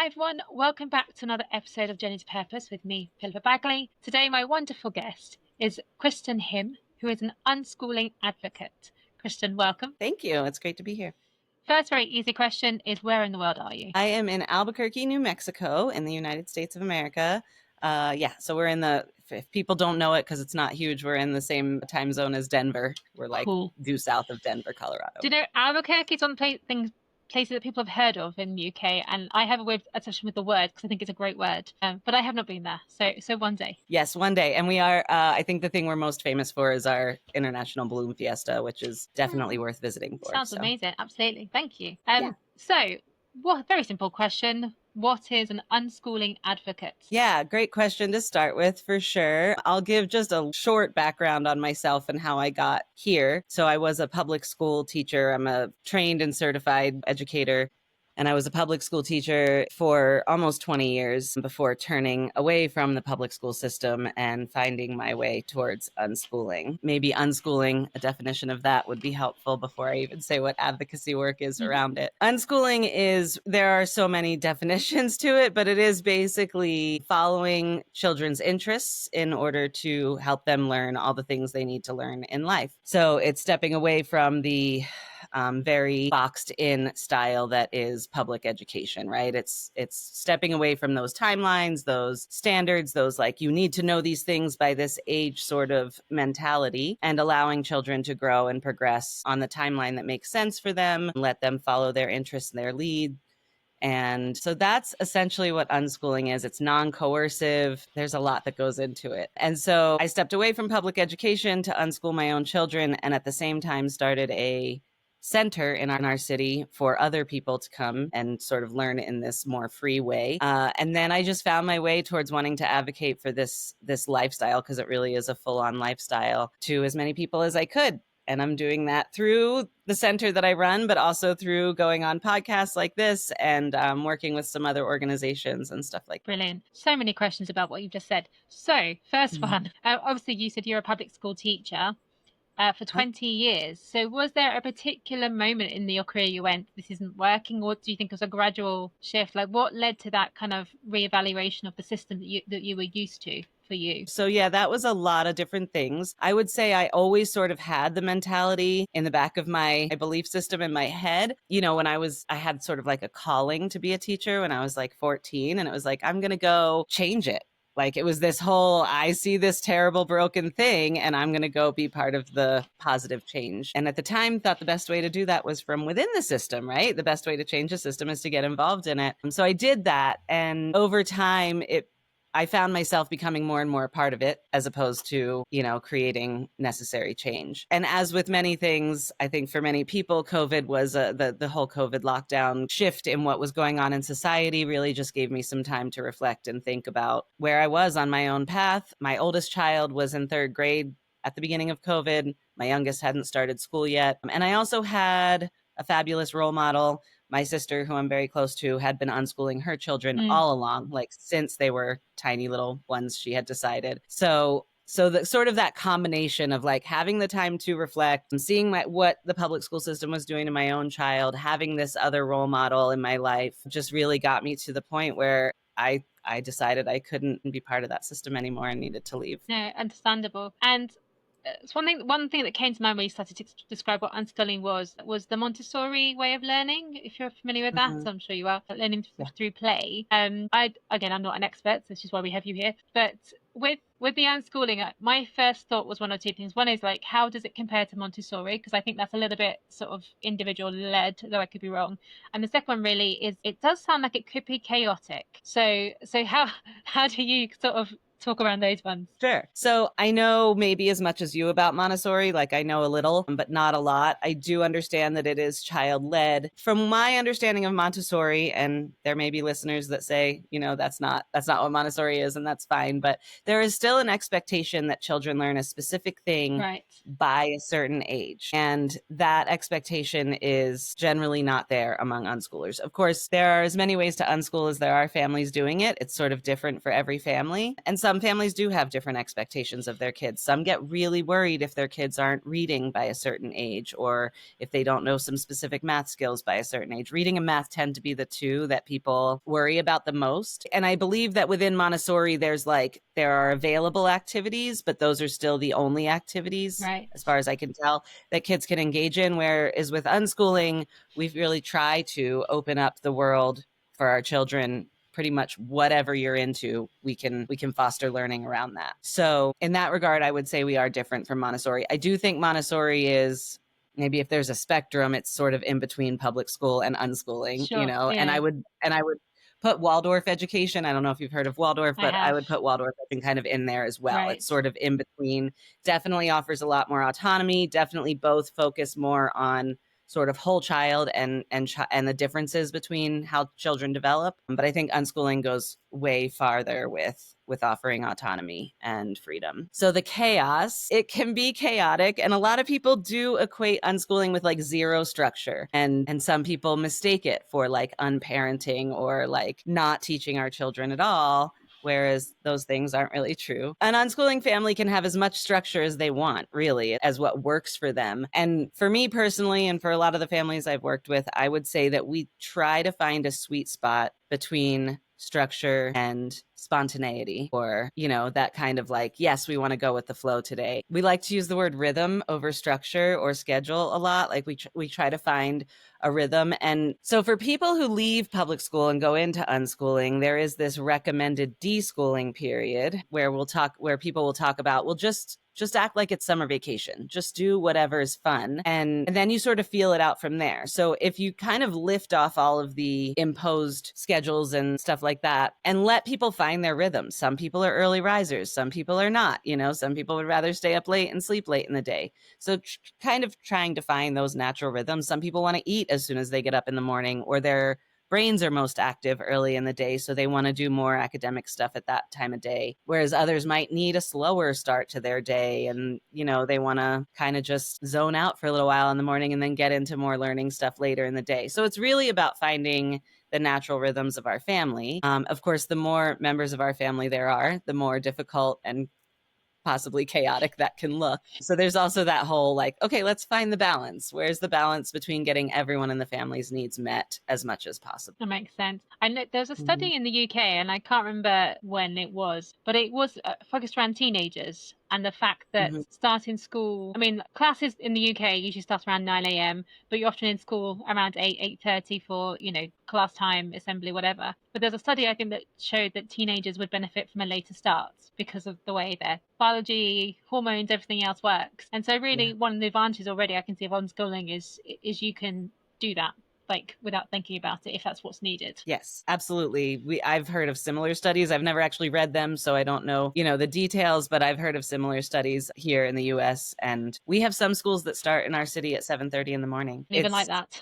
Hi everyone, welcome back to another episode of Journey to Purpose with me, Philippa Bagley. Today my wonderful guest is Kristen Himm, who is an unschooling advocate. Kristen, welcome. Thank you. It's great to be here. First very easy question is, where in the world are you? I am in Albuquerque, New Mexico in the United States of America. So we're in if people don't know it because it's not huge, we're in the same time zone as Denver. We're like due south of Denver, Colorado. Do you know Albuquerque's on places that people have heard of in the UK, and I have a weird obsession with the word because I think it's a great word, but I have not been there, so one day. Yes, one day. And we are, I think the thing we're most famous for is our International Balloon Fiesta, which is definitely worth visiting for. Sounds amazing. Absolutely. Thank you. Very simple question. What is an unschooling advocate? Yeah, great question to start with, for sure. I'll give just a short background on myself and how I got here. So I was a public school teacher. I'm a trained and certified educator. And I was a public school teacher for almost 20 years before turning away from the public school system and finding my way towards unschooling. Maybe unschooling, a definition of that would be helpful before I even say what advocacy work is around it. Unschooling there are so many definitions to it, but it is basically following children's interests in order to help them learn all the things they need to learn in life. So it's stepping away from the very boxed in style that is public education, right? It's stepping away from those timelines, those standards, those like, you need to know these things by this age sort of mentality, and allowing children to grow and progress on the timeline that makes sense for them, let them follow their interests and their lead. And so that's essentially what unschooling is. It's non-coercive. There's a lot that goes into it. And so I stepped away from public education to unschool my own children, and at the same time started a center in our city for other people to come and sort of learn in this more free way. And then I just found my way towards wanting to advocate for this lifestyle, because it really is a full-on lifestyle, to as many people as I could. And I'm doing that through the center that I run, but also through going on podcasts like this and working with some other organizations and stuff like that. Brilliant. So many questions about what you've just said. So first one, obviously you said you're a public school teacher for 20 years. So was there a particular moment in your career you went, this isn't working, or do you think it was a gradual shift? Like, what led to that kind of reevaluation of the system that you were used to for you? So yeah, that was a lot of different things. I would say I always sort of had the mentality in the back of my belief system in my head. You know, when I had sort of like a calling to be a teacher when I was like 14, and it was like, I'm going to go change it. Like, it was this whole, I see this terrible broken thing and I'm going to go be part of the positive change. And at the time thought the best way to do that was from within the system, right? The best way to change the system is to get involved in it. So I did that. And over time, I found myself becoming more and more a part of it, as opposed to, creating necessary change. And as with many things, I think for many people, COVID was the whole COVID lockdown shift in what was going on in society really just gave me some time to reflect and think about where I was on my own path. My oldest child was in 3rd grade at the beginning of COVID. My youngest hadn't started school yet. And I also had a fabulous role model. My sister, who I'm very close to, had been unschooling her children all along, like since they were tiny little ones, she had decided. So the sort of that combination of like having the time to reflect and seeing what the public school system was doing to my own child, having this other role model in my life, just really got me to the point where I decided I couldn't be part of that system anymore and needed to leave. No, understandable. And one thing that came to mind when you started to describe what unschooling was the Montessori way of learning, if you're familiar with that. So I'm sure you are, learning through play. I'm not an expert, so this is why we have you here. But with the unschooling, my first thought was one or two things. One is like, how does it compare to Montessori? Because I think that's a little bit sort of individual led, though I could be wrong. And the second one really is, it does sound like it could be chaotic. So how do you sort of talk around those ones? Sure. So I know maybe as much as you about Montessori, like I know a little, but not a lot. I do understand that it is child-led. From my understanding of Montessori, and there may be listeners that say, that's not what Montessori is, and that's fine, but there is still an expectation that children learn a specific thing by a certain age. And that expectation is generally not there among unschoolers. Of course, there are as many ways to unschool as there are families doing it. It's sort of different for every family. And some some families do have different expectations of their kids. Some get really worried if their kids aren't reading by a certain age, or if they don't know some specific math skills by a certain age. Reading and math tend to be the two that people worry about the most. And I believe that within Montessori, there are available activities, but those are still the only activities, right, as far as I can tell, that kids can engage in. Whereas with unschooling, we've really tried to open up the world for our children. Pretty much whatever you're into, we can foster learning around that. So in that regard, I would say we are different from Montessori. I do think Montessori is, maybe if there's a spectrum, it's sort of in between public school and unschooling, sure, and yeah, I would put Waldorf education. I don't know if you've heard of Waldorf, I but I have, would put Waldorf kind of in there as well. right, It's sort of in between, definitely offers a lot more autonomy, definitely both focus more on sort of whole child and the differences between how children develop. But I think unschooling goes way farther with offering autonomy and freedom. So the chaos, it can be chaotic, and a lot of people do equate unschooling with like zero structure, and some people mistake it for like unparenting or like not teaching our children at all, whereas those things aren't really true. An unschooling family can have as much structure as they want, really, as what works for them. And for me personally, and for a lot of the families I've worked with, I would say that we try to find a sweet spot between structure and spontaneity, or that kind of like, yes, we want to go with the flow today. We like to use the word rhythm over structure or schedule a lot. Like we try to find a rhythm. And so for people who leave public school and go into unschooling, there is this recommended deschooling period where people will talk about, well, just act like it's summer vacation. Just do whatever is fun. And then you sort of feel it out from there. So if you kind of lift off all of the imposed schedules and stuff like that and let people find their rhythm. Some people are early risers. Some people are not. Some people would rather stay up late and sleep late in the day. So kind of trying to find those natural rhythms. Some people want to eat as soon as they get up in the morning, or their brains are most active early in the day, so they want to do more academic stuff at that time of day, whereas others might need a slower start to their day, and they want to kind of just zone out for a little while in the morning and then get into more learning stuff later in the day. So it's really about finding the natural rhythms of our family. Of course, the more members of our family there are, the more difficult and possibly chaotic that can look. So there's also that whole like, okay, let's find the balance. Where's the balance between getting everyone in the family's needs met as much as possible? that makes sense. I know there's a study in the UK, and I can't remember when it was, but it was focused around teenagers and the fact that starting school, I mean, classes in the UK usually start around 9 a.m., but you're often in school around 8:30 for, class time, assembly, whatever. But there's a study, I think, that showed that teenagers would benefit from a later start because of the way their biology, hormones, everything else works. And so really one of the advantages already I can see of unschooling is you can do that, like, without thinking about it, if that's what's needed. Yes, absolutely. I've heard of similar studies. I've never actually read them, so I don't know, the details, but I've heard of similar studies here in the US, and we have some schools that start in our city at 7:30 in the morning. Even like that.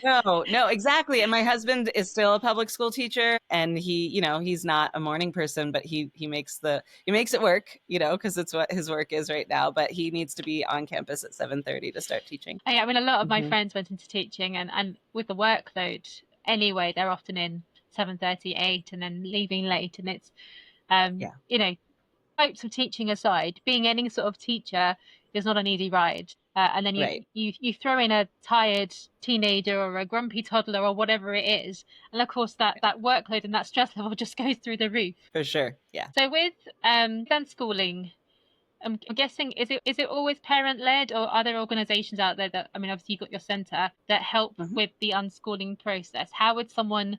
No, exactly. And my husband is still a public school teacher, and he's not a morning person, but he makes it work, because it's what his work is right now, but he needs to be on campus at 7:30 to start teaching. I mean, a lot of my friends went into teaching, and with the workload anyway, they're often in 7:30, 8, and then leaving late. And it's, hopes of teaching aside, being any sort of teacher is not an easy ride. And then you throw in a tired teenager or a grumpy toddler or whatever it is, and of course that workload and that stress level just goes through the roof. For sure, yeah. So with unschooling, I'm guessing, is it always parent led, or are there organisations out there that, I mean, obviously you've got your centre that help with the unschooling process? How would someone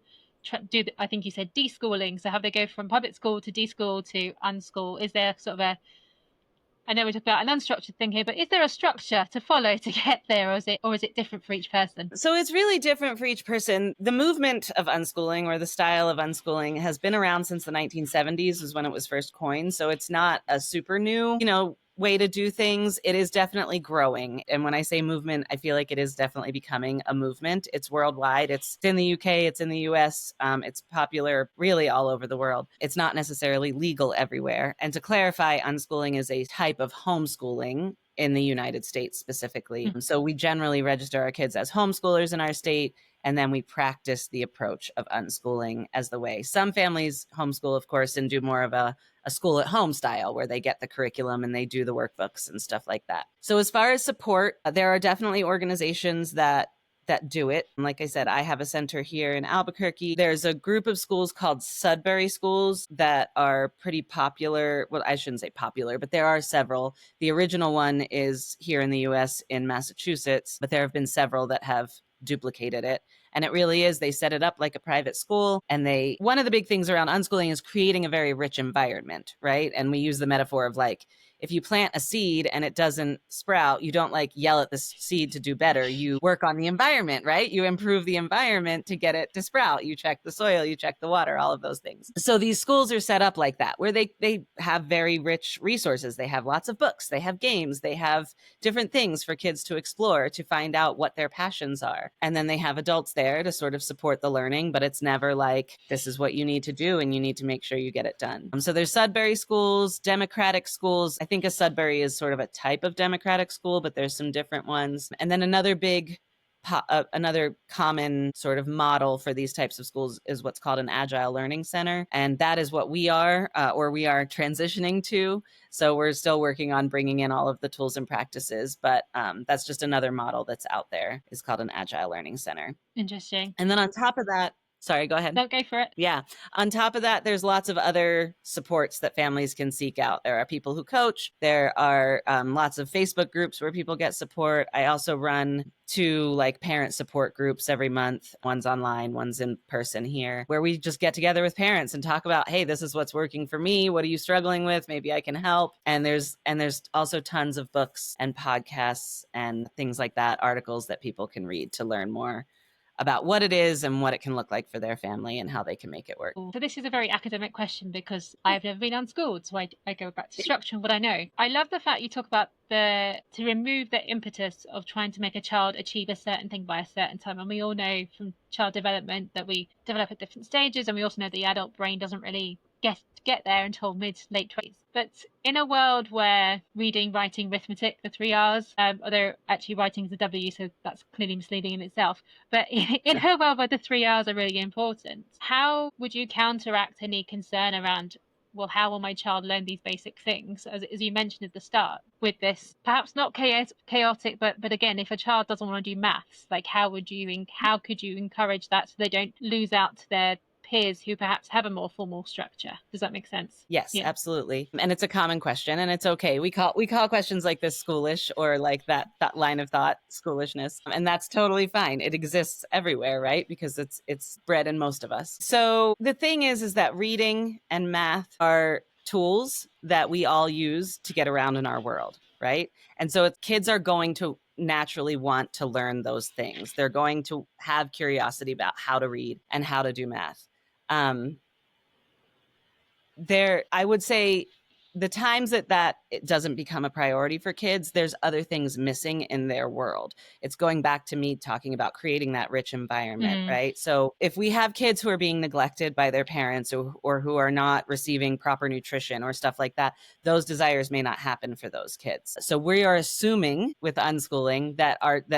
do? I think you said deschooling. So how they go from public school to deschool to unschool? Is there sort of I know we talk about an unstructured thing here, but is there a structure to follow to get there, or is it different for each person? So it's really different for each person. The movement of unschooling, or the style of unschooling, has been around since the 1970s, is when it was first coined. So it's not a super new, way to do things. It is definitely growing. And when I say movement, I feel like it is definitely becoming a movement. It's worldwide. It's in the UK. It's in the US. It's popular really all over the world. It's not necessarily legal everywhere. And to clarify, unschooling is a type of homeschooling in the United States specifically. So we generally register our kids as homeschoolers in our state, And then we practice the approach of unschooling as the way. Some families homeschool, of course, and do more of a school at home style where they get the curriculum and they do the workbooks and stuff like that. So as far as support, there are definitely organizations that do it. Like I said, I have a center here in Albuquerque. There's a group of schools called Sudbury schools that are pretty popular. Well, I shouldn't say popular, but there are several. The original one is here in the US in Massachusetts, but there have been several that have duplicated it. And it really is, they set it up like a private school. And one of the big things around unschooling is creating a very rich environment, right? And we use the metaphor of like, if you plant a seed and it doesn't sprout, you don't like yell at the seed to do better. You work on the environment, right? You improve the environment to get it to sprout. You check the soil, you check the water, all of those things. So these schools are set up like that, where they have very rich resources. They have lots of books, they have games, they have different things for kids to explore, to find out what their passions are. And then they have adults there to sort of support the learning, but it's never like, this is what you need to do and you need to make sure you get it done. So there's Sudbury schools, democratic schools. I think a Sudbury is sort of a type of democratic school, but there's some different ones. And then another common sort of model for these types of schools is what's called an agile learning center. And that is what we are, or we are transitioning to. So we're still working on bringing in all of the tools and practices, but that's just another model that's out there. It's called an agile learning center. Interesting. And then on top of that, sorry, go ahead. No, go for it. Yeah. On top of that, there's lots of other supports that families can seek out. There are people who coach. There are lots of Facebook groups where people get support. I also run 2 like parent support groups every month. One's online, one's in person here, where we just get together with parents and talk about, hey, this is what's working for me. What are you struggling with? Maybe I can help. And there's also tons of books and podcasts and things like that, articles that people can read to learn more about what it is and what it can look like for their family and how they can make it work. So this is a very academic question because I've never been unschooled, so I go back to structure and what I know. I love the fact you talk about to remove the impetus of trying to make a child achieve a certain thing by a certain time. And we all know from child development that we develop at different stages, and we also know the adult brain doesn't really get there until late 20s. But in a world where reading, writing, arithmetic, the 3 R's, although actually writing is a W, so that's clearly misleading in itself. But in a world where the 3 R's are really important, how would you counteract any concern around, well, how will my child learn these basic things, as you mentioned at the start, with this perhaps not chaotic, but again, if a child doesn't want to do maths, like how could you encourage that so they don't lose out to their peers who perhaps have a more formal structure? Does that make sense? Yes, yeah. Absolutely. And it's a common question, and it's okay. We call questions like this schoolish, or like that line of thought, schoolishness. And that's totally fine. It exists everywhere, right? Because it's bred in most of us. So the thing is that reading and math are tools that we all use to get around in our world, right? And so kids are going to naturally want to learn those things. They're going to have curiosity about how to read and how to do math. I would say the times that it doesn't become a priority for kids, there's other things missing in their world. It's going back to me talking about creating that rich environment, right? So if we have kids who are being neglected by their parents or who are not receiving proper nutrition or stuff like that, those desires may not happen for those kids. So we are assuming with unschooling that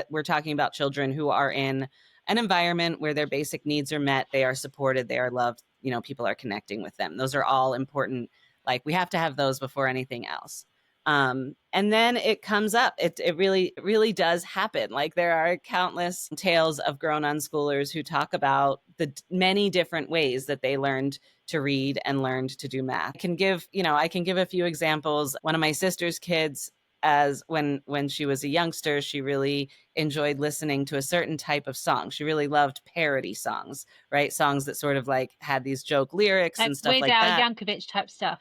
we're talking about children who are in an environment where their basic needs are met, they are supported, they are loved, people are connecting with them. Those are all important. Like, we have to have those before anything else. And then it comes up. It really does happen. Like, there are countless tales of grown unschoolers who talk about the many different ways that they learned to read and learned to do math. I can give a few examples. One of my sister's kids, as when she was a youngster, she really enjoyed listening to a certain type of song. She really loved parody songs, right? Songs that sort of like had these joke lyrics and stuff like that. Yankovic type stuff.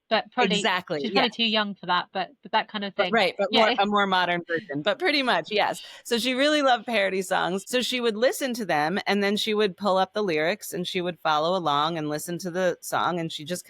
But probably exactly, she's probably too young for that, but that kind of thing. But a more modern version. But pretty much, yes. So she really loved parody songs. So she would listen to them, and then she would pull up the lyrics and she would follow along and listen to the song. And she just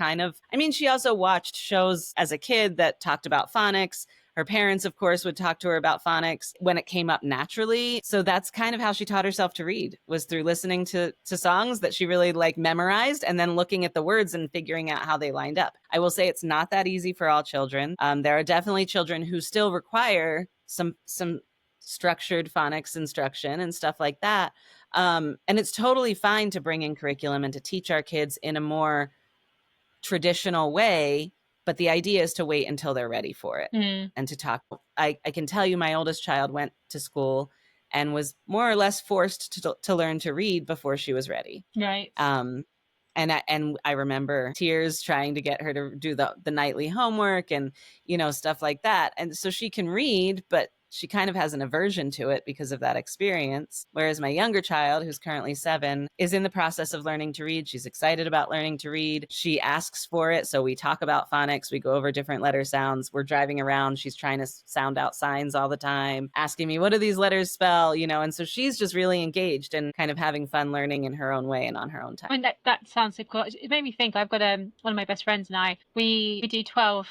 she also watched shows as a kid that talked about phonics. Her parents, of course, would talk to her about phonics when it came up naturally. So that's kind of how she taught herself to read, was through listening to songs that she really memorized, and then looking at the words and figuring out how they lined up. I will say it's not that easy for all children. There are definitely children who still require some structured phonics instruction and stuff like that. And it's totally fine to bring in curriculum and to teach our kids in a more traditional way, but the idea is to wait until they're ready for it and to talk. I can tell you my oldest child went to school and was more or less forced to learn to read before she was ready. Right. And I remember tears trying to get her to do the nightly homework and, stuff like that. And so she can read, but she kind of has an aversion to it because of that experience. Whereas my younger child, who's currently 7, is in the process of learning to read. She's excited about learning to read. She asks for it. So we talk about phonics. We go over different letter sounds. We're driving around. She's trying to sound out signs all the time, asking me, what do these letters spell? And so she's just really engaged and kind of having fun learning in her own way and on her own time. I mean, that sounds so cool. It made me think. I've got one of my best friends and I. We do 12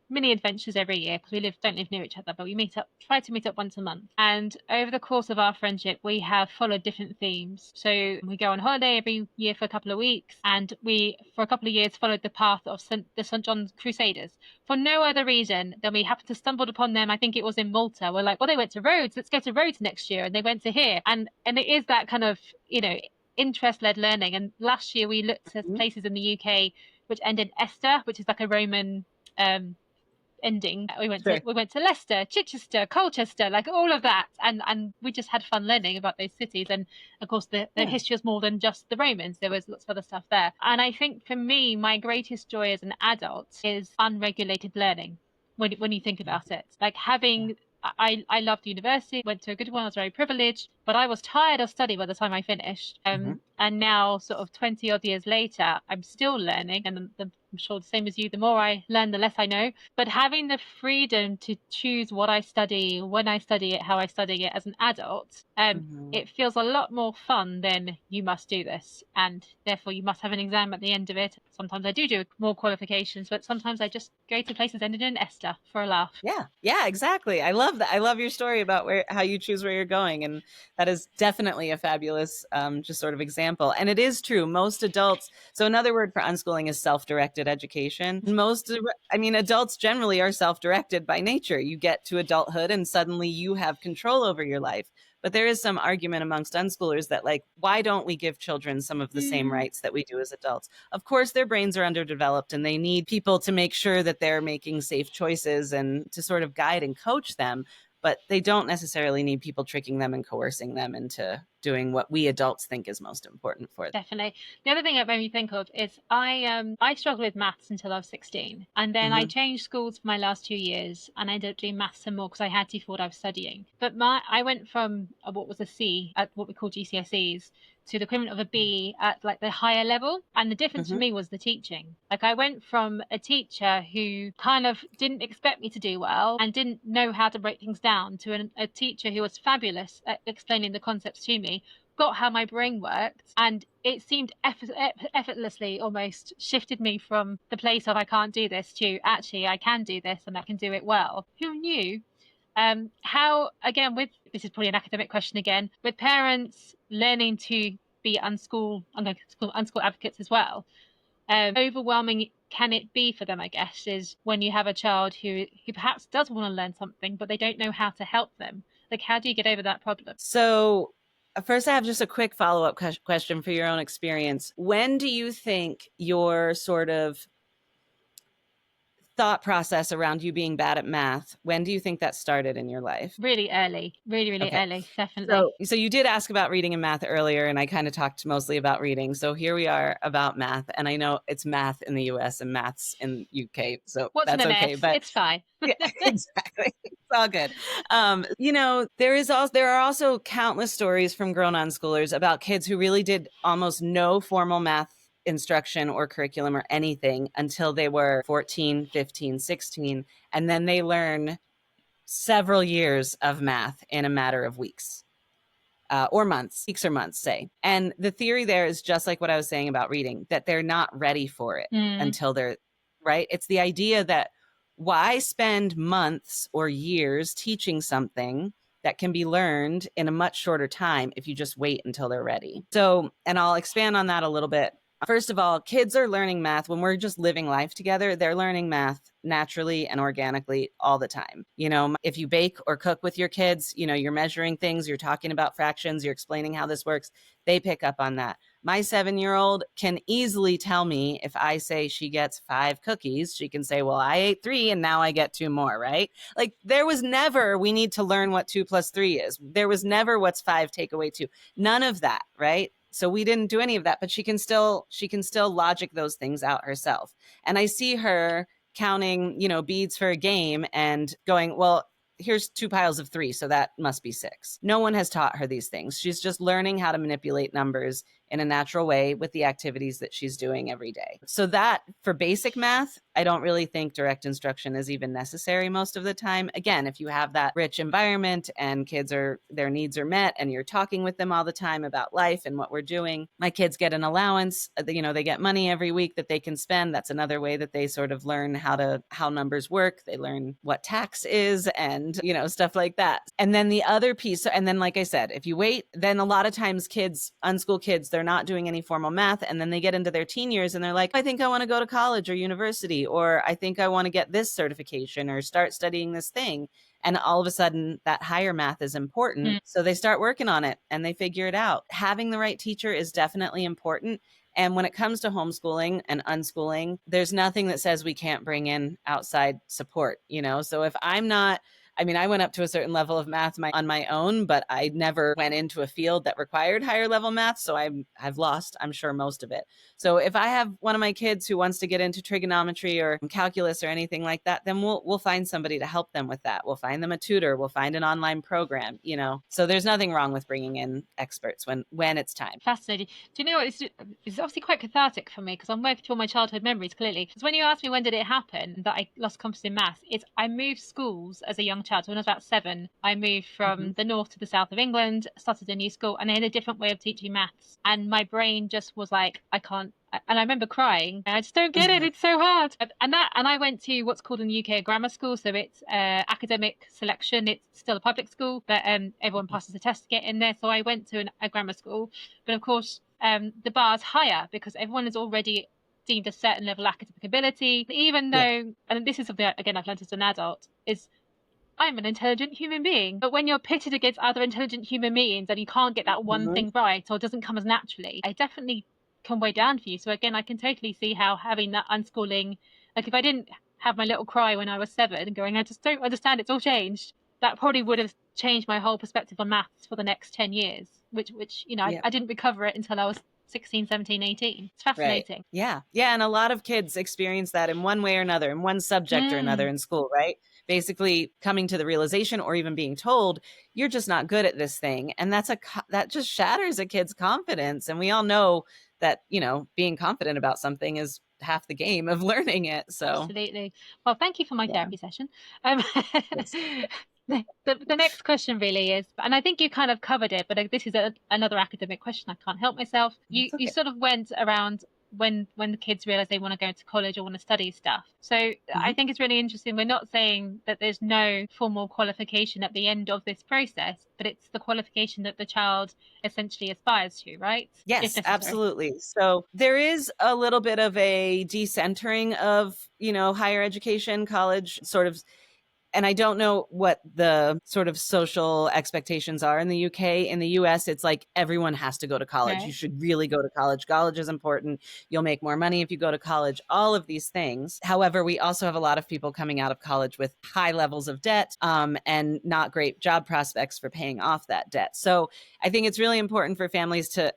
mini adventures every year because we don't live near each other, but we try to meet up once a month. And over the course of our friendship, we have followed different themes. So we go on holiday every year for a couple of weeks, and we, for a couple of years, followed the path of the St. John's Crusaders for no other reason than we happened to stumbled upon them. I think it was in Malta. We're like, well, they went to Rhodes. Let's go to Rhodes next year, and they went to here. And it is that kind of interest-led learning. And last year we looked at places in the UK which end in Ester, which is like a Roman ending. We went to Leicester, Chichester, Colchester, like all of that, and we just had fun learning about those cities. And of course the history was more than just the Romans. There was lots of other stuff there. And I think for me, my greatest joy as an adult is unregulated learning. When you think about it, like having I loved university, went to a good one, I was very privileged, but I was tired of study by the time I finished. And now, sort of 20 odd years later, I'm still learning, and I'm sure the same as you, the more I learn, the less I know. But having the freedom to choose what I study, when I study it, how I study it as an adult, it feels a lot more fun than you must do this, and therefore you must have an exam at the end of it. Sometimes I do more qualifications, but sometimes I just go to places ended in Esther for a laugh. Yeah, exactly. I love that. I love your story about how you choose where you're going, and that is definitely a fabulous just sort of example. And it is true. Most adults, so another word for unschooling is self-directed education. Adults generally are self-directed by nature. You get to adulthood and suddenly you have control over your life. But there is some argument amongst unschoolers that, like, why don't we give children some of the same rights that we do as adults? Of course, their brains are underdeveloped and they need people to make sure that they're making safe choices and to sort of guide and coach them. But they don't necessarily need people tricking them and coercing them into doing what we adults think is most important for them. Definitely. The other thing that made me think of is I struggled with maths until I was 16, and then I changed schools for my last 2 years, and I ended up doing maths some more because I had to for what I was studying. But I went from what was a C at what we call GCSEs to the equivalent of a B at like the higher level. And the difference for me was the teaching. Like I went from a teacher who kind of didn't expect me to do well and didn't know how to break things down to a teacher who was fabulous at explaining the concepts to me, got how my brain worked, and it seemed effortlessly almost shifted me from the place of I can't do this to actually I can do this and I can do it well. Who knew? How, again, this is probably an academic question again, with parents learning to be unschool advocates as well, overwhelming can it be for them, I guess, is when you have a child who perhaps does want to learn something, but they don't know how to help them. Like, how do you get over that problem? So first, I have just a quick follow-up question for your own experience. When do you think your sort of thought process around you being bad at math, when do you think that started in your life? Really early, really early, definitely. So you did ask about reading and math earlier, and I kind of talked mostly about reading. So here we are about math, and I know it's math in the US and maths in UK, so what's that's an okay. MS? But it's fine. Yeah, exactly. It's all good. There are also countless stories from grown unschoolers about kids who really did almost no formal math instruction or curriculum or anything until they were 14, 15, 16. And then they learn several years of math in a matter of weeks or months, say. And the theory there is just like what I was saying about reading, that they're not ready for it until they're right. It's the idea that why spend months or years teaching something that can be learned in a much shorter time if you just wait until they're ready. So, and I'll expand on that a little bit First of all, kids are learning math when we're just living life together. They're learning math naturally and organically all the time. If you bake or cook with your kids, you're measuring things, you're talking about fractions, you're explaining how this works. They pick up on that. My 7-year-old can easily tell me if I say she gets 5 cookies, she can say, well, I ate 3 and now I get 2 more, right? Like there was never, we need to learn what 2 plus 3 is. There was never what's 5 take away 2. None of that, right? So we didn't do any of that, but she can still logic those things out herself. And I see her counting, beads for a game and going, well, here's 2 piles of 3, so that must be 6. No one has taught her these things. She's just learning how to manipulate numbers in a natural way with the activities that she's doing every day. So that for basic math, I don't really think direct instruction is even necessary most of the time. Again, if you have that rich environment and their needs are met and you're talking with them all the time about life and what we're doing. My kids get an allowance, they get money every week that they can spend. That's another way that they sort of learn how numbers work. They learn what tax is and, stuff like that. And then the other piece, and then like I said, if you wait, then a lot of times unschooled kids, they're not doing any formal math. And then they get into their teen years and they're like, I think I want to go to college or university, or I think I want to get this certification or start studying this thing. And all of a sudden that higher math is important. So they start working on it and they figure it out. Having the right teacher is definitely important. And when it comes to homeschooling and unschooling, there's nothing that says we can't bring in outside support, So if I went up to a certain level of math on my own, but I never went into a field that required higher level math. So I've lost, I'm sure, most of it. So if I have one of my kids who wants to get into trigonometry or calculus or anything like that, then we'll find somebody to help them with that. We'll find them a tutor. We'll find an online program, So there's nothing wrong with bringing in experts when it's time. Fascinating. Do you know what? It's obviously quite cathartic for me because I'm working through all my childhood memories, clearly. Because when you asked me when did it happen that I lost confidence in maths, I moved schools as a young child. So when I was about 7, I moved from the north to the south of England, started a new school, and they had a different way of teaching maths. And my brain just was like, I can't. And I remember crying. I just don't get it. It's so hard. And I went to what's called in the UK a grammar school. So it's academic selection. It's still a public school, but everyone passes a test to get in there. So I went to a grammar school. But of course, the bar's higher because everyone is already deemed a certain level of academic ability. Even though, and this is something, again, I've learned as an adult, is I'm an intelligent human being. But when you're pitted against other intelligent human beings and you can't get that one thing right or it doesn't come as naturally, I definitely can weigh down for you. So again, I can totally see how having that unschooling, like if I didn't have my little cry when I was 7 and going, I just don't understand, it's all changed, that probably would have changed my whole perspective on maths for the next 10 years, which I didn't recover it until I was 16, 17, 18. It's fascinating. Right. Yeah. And a lot of kids experience that in one way or another, in one subject or another in school, right? Basically coming to the realization or even being told you're just not good at this thing. And that just shatters a kid's confidence. And we all know that, being confident about something is half the game of learning it. So absolutely. Well, thank you for my therapy session. Yes. The next question really is, and I think you kind of covered it, but this is another academic question. I can't help myself. You sort of went around when the kids realize they want to go into college or want to study stuff. So I think it's really interesting. We're not saying that there's no formal qualification at the end of this process, but it's the qualification that the child essentially aspires to, right? Yes, absolutely. So there is a little bit of a decentering of, higher education, college sort of. And I don't know what the sort of social expectations are in the UK. In the US, it's like everyone has to go to college. Right. You should really go to college. College is important. You'll make more money if you go to college, all of these things. However, we also have a lot of people coming out of college with high levels of debt and not great job prospects for paying off that debt. So I think it's really important for families to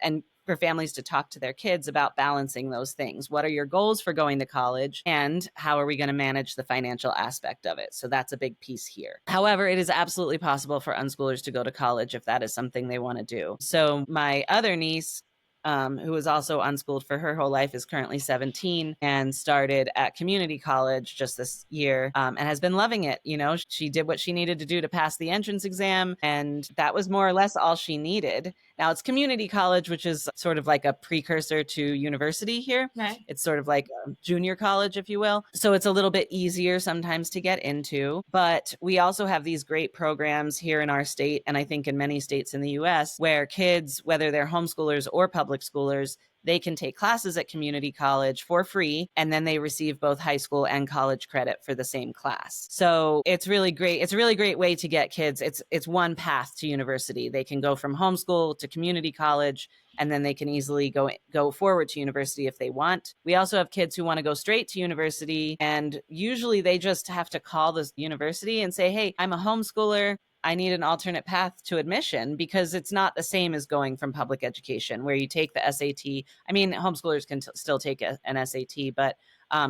talk to their kids about balancing those things. What are your goals for going to college and how are we going to manage the financial aspect of it? So that's a big piece here. However, it is absolutely possible for unschoolers to go to college if that is something they want to do. So my other niece, who was also unschooled for her whole life, is currently 17 and started at community college just this year and has been loving it. She did what she needed to do to pass the entrance exam, and that was more or less all she needed. Now it's community college, which is sort of like a precursor to university here. Right. It's sort of like a junior college, if you will. So it's a little bit easier sometimes to get into, but we also have these great programs here in our state, and I think in many states in the US, where kids, whether they're homeschoolers or public schoolers, they can take classes at community college for free, and then they receive both high school and college credit for the same class. So it's really great. It's a really great way to get kids. It's one path to university. They can go from homeschool to community college, and then they can easily go forward to university if they want. We also have kids who want to go straight to university, and usually they just have to call the university and say, hey, I'm a homeschooler. I need an alternate path to admission, because it's not the same as going from public education where you take the SAT. I mean, homeschoolers can still take an SAT, but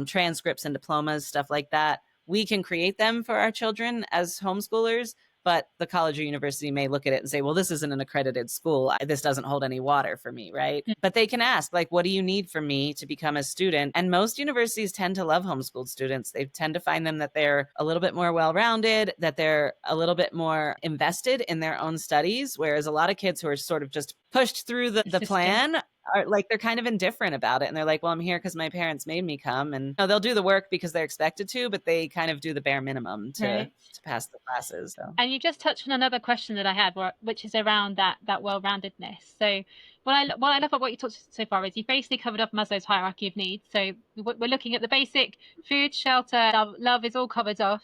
transcripts and diplomas, stuff like that, we can create them for our children as homeschoolers. But the college or university may look at it and say, well, this isn't an accredited school. This doesn't hold any water for me, right? But they can ask, like, what do you need from me to become a student? And most universities tend to love homeschooled students. They tend to find them that they're a little bit more well-rounded, that they're a little bit more invested in their own studies, whereas a lot of kids who are sort of just pushed through the plan are like, they're kind of indifferent about it. And they're like, well, I'm here because my parents made me come. And they'll do the work because they're expected to, but they kind of do the bare minimum to pass the classes. So. And you just touched on another question that I had, which is around that well-roundedness. So what I love about what you talked so far is you basically covered up Maslow's hierarchy of needs. So we're looking at the basic food, shelter, love is all covered off.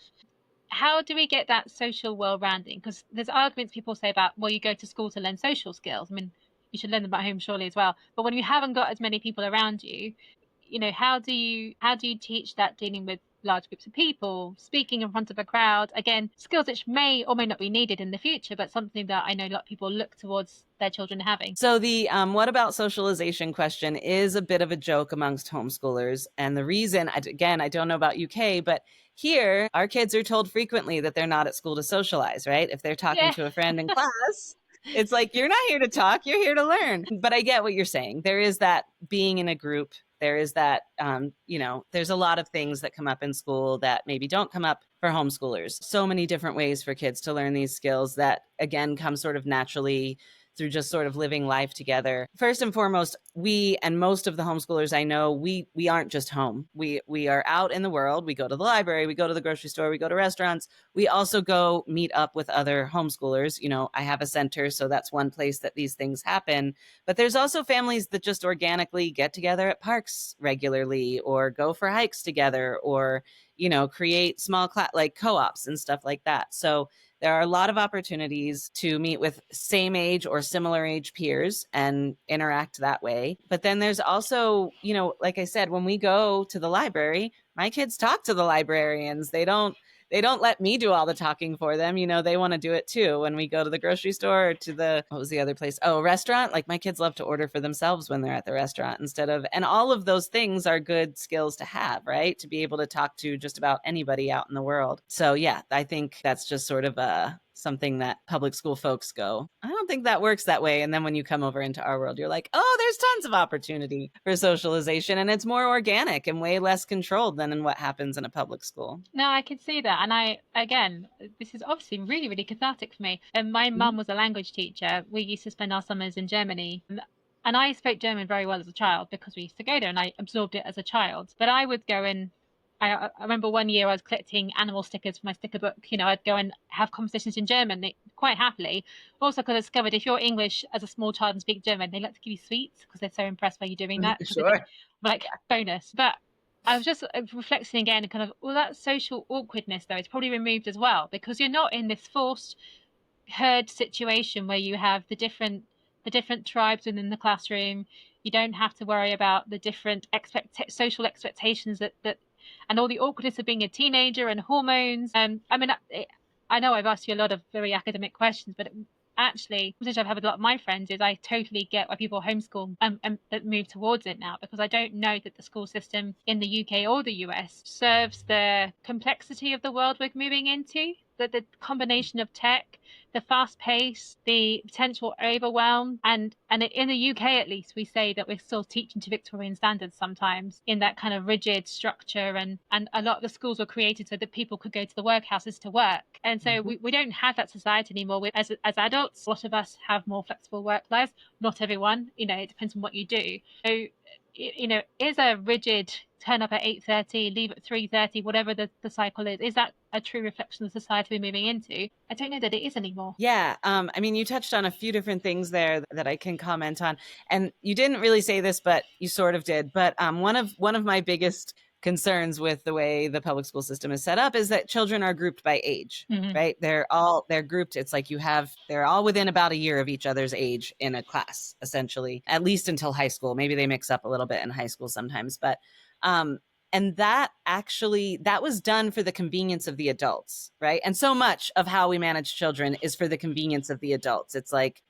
How do we get that social well-rounding? Because there's arguments people say about, well, you go to school to learn social skills. I mean, you should learn them at home surely as well. But when you haven't got as many people around you, how do you teach that, dealing with large groups of people, speaking in front of a crowd? Again, skills which may or may not be needed in the future, but something that I know a lot of people look towards their children having. So the what about socialization question is a bit of a joke amongst homeschoolers. And the reason, again, I don't know about UK, but here our kids are told frequently that they're not at school to socialize, right? If they're talking to a friend in class, it's like, you're not here to talk, you're here to learn. But I get what you're saying. There is that being in a group. There is that, there's a lot of things that come up in school that maybe don't come up for homeschoolers. So many different ways for kids to learn these skills that, again, come sort of naturally through just sort of living life together. First and foremost, we and most of the homeschoolers I know, we aren't just home. We are out in the world. We go to the library, we go to the grocery store, we go to restaurants. We also go meet up with other homeschoolers. I have a center, so that's one place that these things happen. But there's also families that just organically get together at parks regularly, or go for hikes together, or create small like co-ops and stuff like that. So there are a lot of opportunities to meet with same age or similar age peers and interact that way. But then there's also, like I said, when we go to the library, my kids talk to the librarians. They don't let me do all the talking for them. They want to do it too. When we go to the grocery store or to what was the other place? Oh, restaurant. Like, my kids love to order for themselves when they're at the restaurant and all of those things are good skills to have, right? To be able to talk to just about anybody out in the world. So yeah, I think that's just sort of something that public school folks go, I don't think that works that way. And then when you come over into our world, you're like, oh, there's tons of opportunity for socialization, and it's more organic and way less controlled than in what happens in a public school. No, I can see that. And this is obviously really, really cathartic for me. And my mum was a language teacher. We used to spend our summers in Germany. And I spoke German very well as a child because we used to go there, and I absorbed it as a child. But I would go and I remember one year I was collecting animal stickers for my sticker book. I'd go and have conversations in German quite happily. Also, because I discovered if you're English as a small child and speak German, they like to give you sweets because they're so impressed by you doing that. Sure. Like, bonus. But I was just reflecting again, and kind of, well, that social awkwardness, though, is probably removed as well, because you're not in this forced herd situation where you have the different tribes within the classroom. You don't have to worry about the different social expectations that and all the awkwardness of being a teenager and hormones. I know I've asked you a lot of very academic questions, but actually, which I've had with a lot of my friends, is I totally get why people homeschool and that move towards it now, because I don't know that the school system in the UK or the US serves the complexity of the world we're moving into. That the combination of tech, the fast pace, the potential overwhelm, and in the UK at least, we say that we're still teaching to Victorian standards sometimes, in that kind of rigid structure, and a lot of the schools were created so that people could go to the workhouses to work, and so we don't have that society anymore. As adults, a lot of us have more flexible work lives. Not everyone, it depends on what you do. So is a rigid turn up at 8:30, leave at 3:30, whatever the cycle is that a true reflection of the society we're moving into? I don't know that it is anymore. Yeah. I mean, you touched on a few different things there that I can comment on. And you didn't really say this, but you sort of did. But one of my biggest concerns with the way the public school system is set up is that children are grouped by age, right? They're grouped. It's like they're all within about a year of each other's age in a class, essentially, at least until high school. Maybe they mix up a little bit in high school sometimes, but and that was done for the convenience of the adults, right? And so much of how we manage children is for the convenience of the adults. It's like,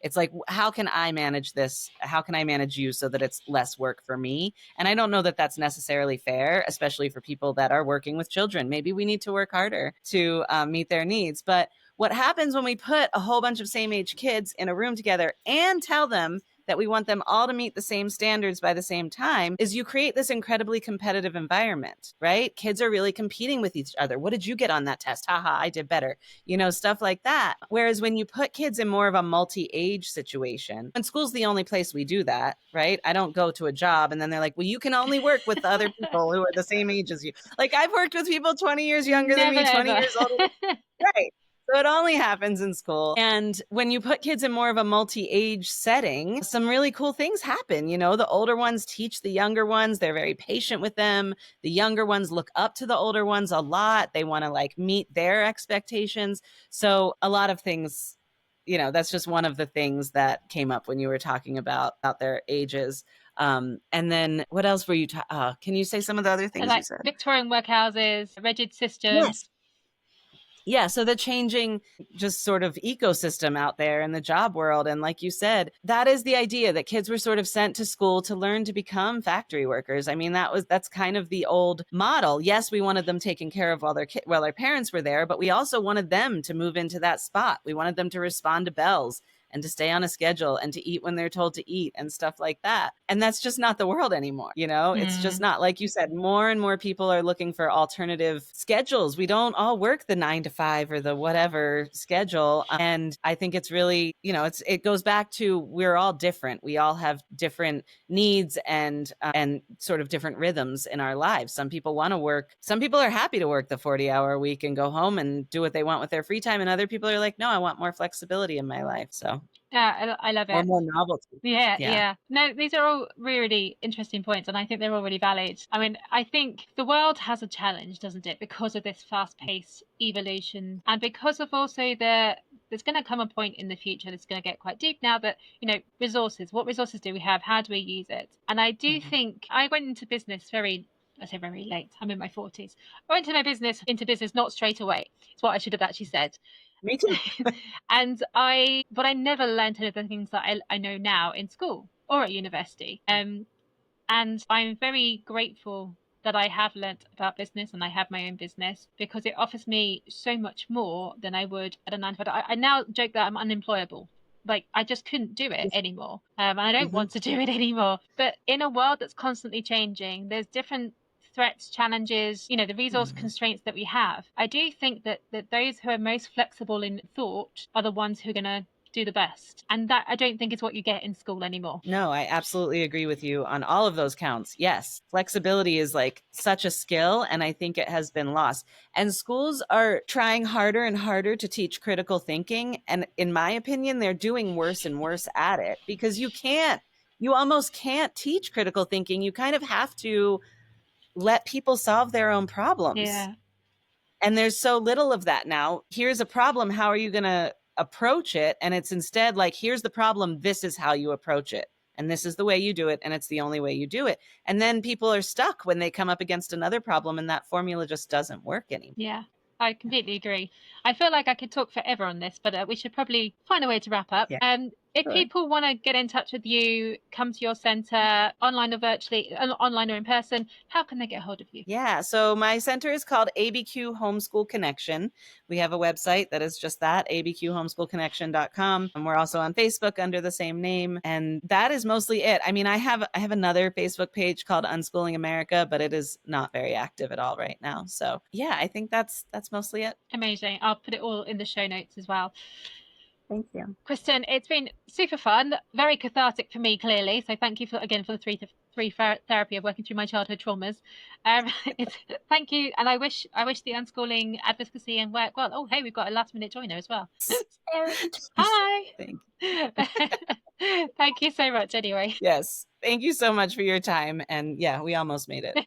how can I manage this? How can I manage you so that it's less work for me? And I don't know that that's necessarily fair, especially for people that are working with children. Maybe we need to work harder to meet their needs. But what happens when we put a whole bunch of same age kids in a room together and tell them that we want them all to meet the same standards by the same time is you create this incredibly competitive environment, right? Kids are really competing with each other. What did you get on that test? Haha, I did better. Stuff like that. Whereas when you put kids in more of a multi-age situation, and school's the only place we do that, right? I don't go to a job and then they're like, well, you can only work with other people who are the same age as you. Like, I've worked with people 20 years younger than me, 20 years older. Right. So it only happens in school. And when you put kids in more of a multi-age setting, some really cool things happen. The older ones teach the younger ones. They're very patient with them. The younger ones look up to the older ones a lot. They want to meet their expectations. So a lot of things, that's just one of the things that came up when you were talking about their ages. And then what else were you can you say some of the other things you said? Victorian workhouses, rigid systems. Yes. Yeah, so the changing just sort of ecosystem out there in the job world. And like you said, that is the idea that kids were sort of sent to school to learn to become factory workers. I mean, that's kind of the old model. Yes, we wanted them taken care of while their parents were there, but we also wanted them to move into that spot. We wanted them to respond to bells and to stay on a schedule and to eat when they're told to eat and stuff like that. And that's just not the world anymore. It's just not, like you said, more and more people are looking for alternative schedules. We don't all work the 9 to 5 or the whatever schedule. And I think it's really, it goes back to, we're all different. We all have different needs and sort of different rhythms in our lives. Some people want to work. Some people are happy to work the 40-hour week and go home and do what they want with their free time. And other people are like, no, I want more flexibility in my life. So yeah, I love it. Or more novelty. Yeah. No, these are all really interesting points, and I think they're all really valid. I mean, I think the world has a challenge, doesn't it, because of this fast-paced evolution, and because of also there's going to come a point in the future that's going to get quite deep now that, resources, what resources do we have? How do we use it? And I do think I went into business very late. I'm in my 40s. I went into business not straight away. It's what I should have actually said. Me too. But I never learned any of the things that I know now in school or at university. And I'm very grateful that I have learnt about business and I have my own business, because it offers me so much more than I would at a 9 to 5. I now joke that I'm unemployable. Like, I just couldn't do it anymore. And I don't want to do it anymore. But in a world that's constantly changing, there's different threats, challenges, the resource constraints that we have. I do think that those who are most flexible in thought are the ones who are going to do the best. And that, I don't think, is what you get in school anymore. No, I absolutely agree with you on all of those counts. Yes, flexibility is such a skill, and I think it has been lost. And schools are trying harder and harder to teach critical thinking. And in my opinion, they're doing worse and worse at it, because you almost can't teach critical thinking. You kind of have to let people solve their own problems. Yeah. And there's so little of that now. Here's a problem. How are you going to approach it? And it's instead here's the problem. This is how you approach it. And this is the way you do it. And it's the only way you do it. And then people are stuck when they come up against another problem, and that formula just doesn't work anymore. Yeah. I completely agree. I feel like I could talk forever on this, but we should probably find a way to wrap up. Yeah. If people want to get in touch with you, come to your center, online or virtually, online or in person, how can they get hold of you? Yeah, so my center is called ABQ Homeschool Connection. We have a website that is just that, abqhomeschoolconnection.com. And we're also on Facebook under the same name. And that is mostly it. I mean, I have another Facebook page called Unschooling America, but it is not very active at all right now. So yeah, I think that's mostly it. Amazing. I'll put it all in the show notes as well. Thank you. Kristen, it's been super fun, very cathartic for me, clearly. So thank you again for the free therapy of working through my childhood traumas. Thank you, and I wish the unschooling advocacy and work well. Oh, hey, we've got a last minute joiner as well. Hi. Thank Thank you so much. Anyway. Yes. Thank you so much for your time. And yeah, we almost made it.